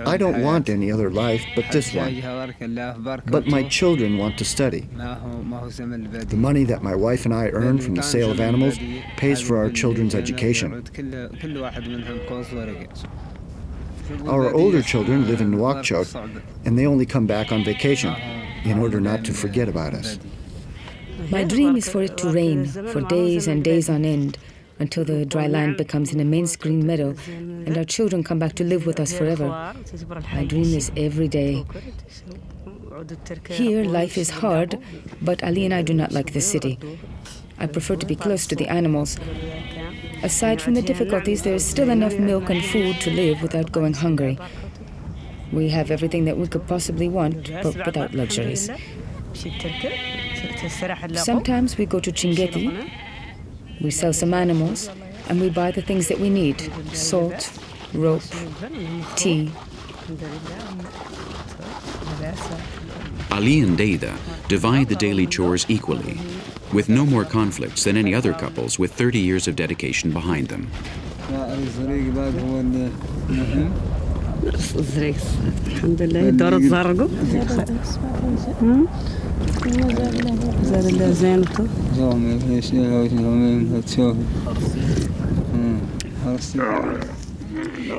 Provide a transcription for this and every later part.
I don't want any other life but this one. But my children want to study. The money that my wife and I earn from the sale of animals pays for our children's education. Our older children live in Nouakchott, and they only come back on vacation in order not to forget about us. My dream is for it to rain for days and days on end, until the dry land becomes an immense green meadow and our children come back to live with us forever. My dream is every day. Here, life is hard, but Ali and I do not like the city. I prefer to be close to the animals. Aside from the difficulties, there is still enough milk and food to live without going hungry. We have everything that we could possibly want, but without luxuries. Sometimes we go to Chinguetti. We sell some animals, and we buy the things that we need: salt, rope, tea. Ali and Deida divide the daily chores equally, with no more conflicts than any other couples with 30 years of dedication behind them.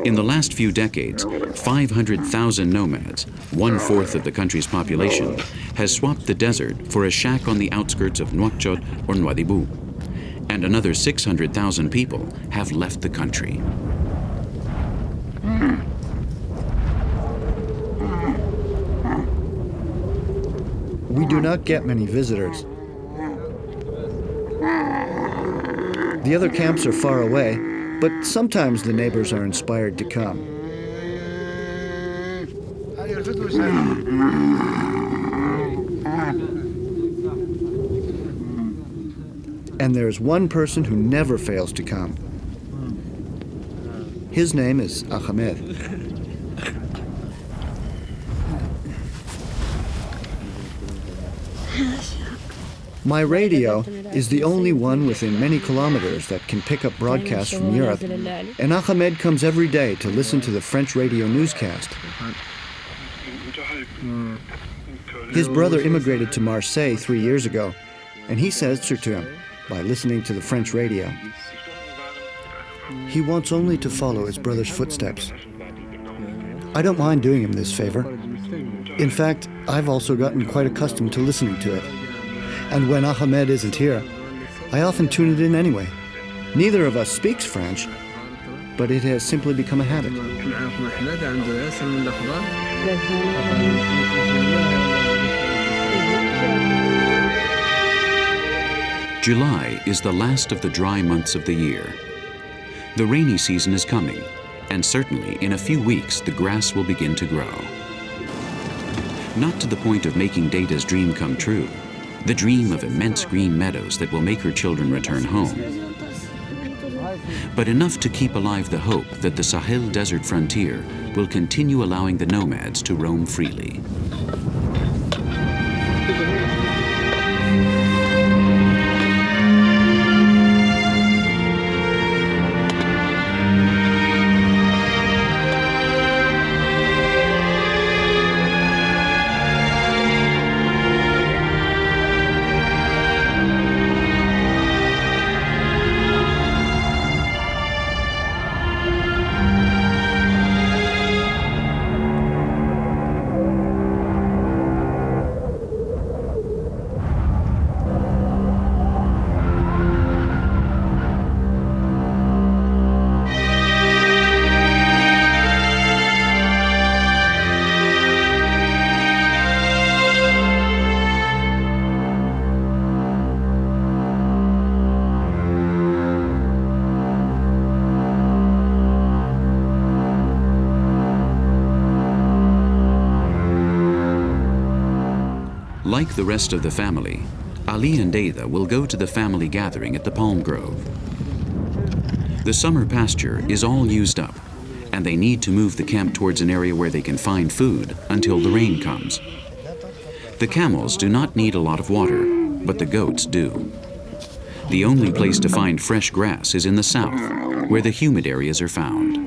In the last few decades, 500,000 nomads, 1/4 of the country's population, has swapped the desert for a shack on the outskirts of Nouakchott or Nouadhibou. And another 600,000 people have left the country. We do not get many visitors. The other camps are far away, but sometimes the neighbors are inspired to come. And there's one person who never fails to come. His name is Ahmed. My radio is the only one within many kilometers that can pick up broadcasts from Europe, and Ahmed comes every day to listen to the French radio newscast. His brother immigrated to Marseille 3 years ago, and he says to him by listening to the French radio. He wants only to follow his brother's footsteps. I don't mind doing him this favor. In fact, I've also gotten quite accustomed to listening to it. And when Ahmed isn't here, I often tune it in anyway. Neither of us speaks French, but it has simply become a habit. July is the last of the dry months of the year. The rainy season is coming, and certainly in a few weeks the grass will begin to grow. Not to the point of making Deida's dream come true, the dream of immense green meadows that will make her children return home, but enough to keep alive the hope that the Sahel desert frontier will continue allowing the nomads to roam freely. Like the rest of the family, Ali and Deida will go to the family gathering at the palm grove. The summer pasture is all used up, and they need to move the camp towards an area where they can find food until the rain comes. The camels do not need a lot of water, but the goats do. The only place to find fresh grass is in the south, where the humid areas are found.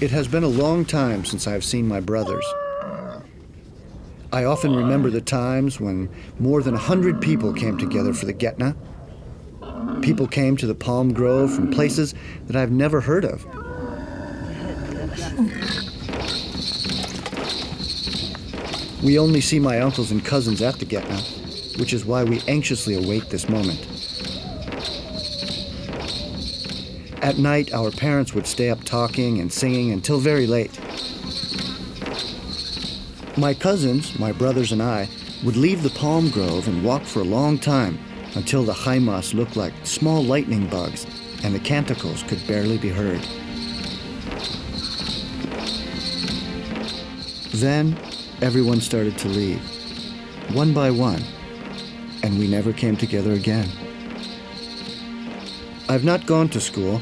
It has been a long time since I've seen my brothers. I often remember the times when more than 100 people came together for the Getna. People came to the palm grove from places that I've never heard of. We only see my uncles and cousins at the Getna, which is why we anxiously await this moment. At night, our parents would stay up talking and singing until very late. My cousins, my brothers and I, would leave the palm grove and walk for a long time until the haimas looked like small lightning bugs and the canticles could barely be heard. Then, everyone started to leave, one by one, and we never came together again. I've not gone to school,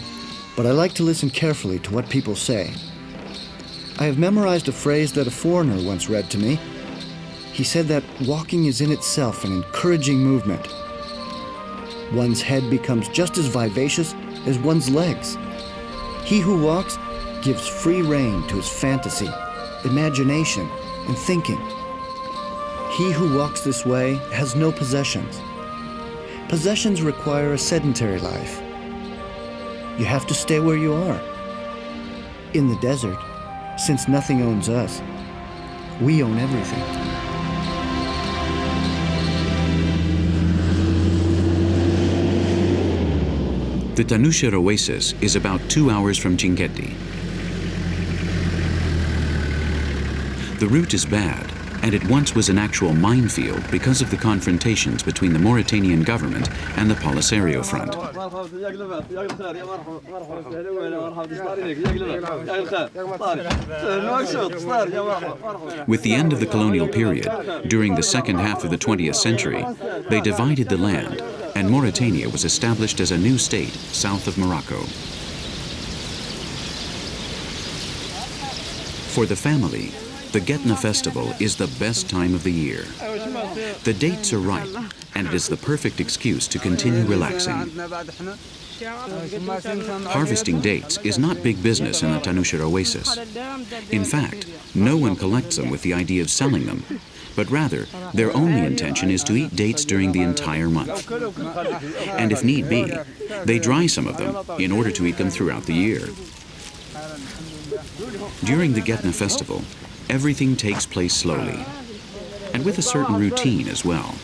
but I like to listen carefully to what people say. I have memorized a phrase that a foreigner once read to me. He said that walking is in itself an encouraging movement. One's head becomes just as vivacious as one's legs. He who walks gives free rein to his fantasy, imagination, and thinking. He who walks this way has no possessions. Possessions require a sedentary life. You have to stay where you are. In the desert, since nothing owns us, we own everything. The Tanusher oasis is about 2 hours from Chinguetti. The route is bad, and it once was an actual minefield because of the confrontations between the Mauritanian government and the Polisario Front. With the end of the colonial period, during the second half of the 20th century, they divided the land, and Mauritania was established as a new state south of Morocco. For the family, the Getna festival is the best time of the year. The dates are ripe, and it is the perfect excuse to continue relaxing. Harvesting dates is not big business in the Tanusher oasis. In fact, no one collects them with the idea of selling them, but rather, their only intention is to eat dates during the entire month. And if need be, they dry some of them in order to eat them throughout the year. During the Getna festival, everything takes place slowly, and with a certain routine as well.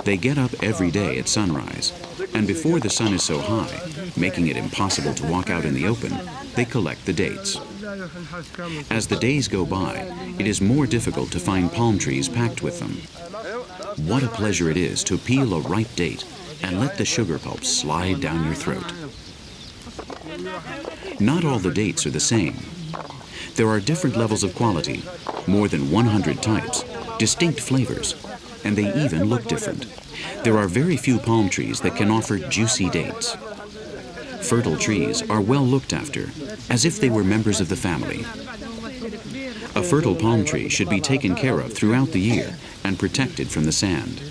They get up every day at sunrise, and before the sun is so high, making it impossible to walk out in the open, they collect the dates. As the days go by, it is more difficult to find palm trees packed with them. What a pleasure it is to peel a ripe date and let the sugar pulp slide down your throat. Not all the dates are the same. There are different levels of quality, more than 100 types, distinct flavors, and they even look different. There are very few palm trees that can offer juicy dates. Fertile trees are well looked after, as if they were members of the family. A fertile palm tree should be taken care of throughout the year and protected from the sand.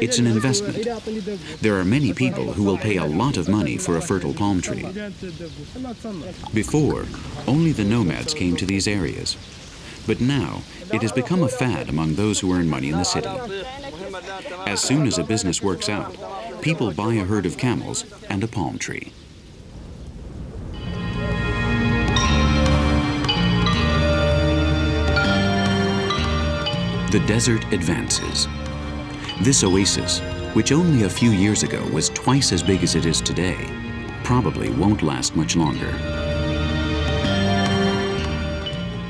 It's an investment. There are many people who will pay a lot of money for a fertile palm tree. Before, only the nomads came to these areas. But now, it has become a fad among those who earn money in the city. As soon as a business works out, people buy a herd of camels and a palm tree. The desert advances. This oasis, which only a few years ago was twice as big as it is today, probably won't last much longer.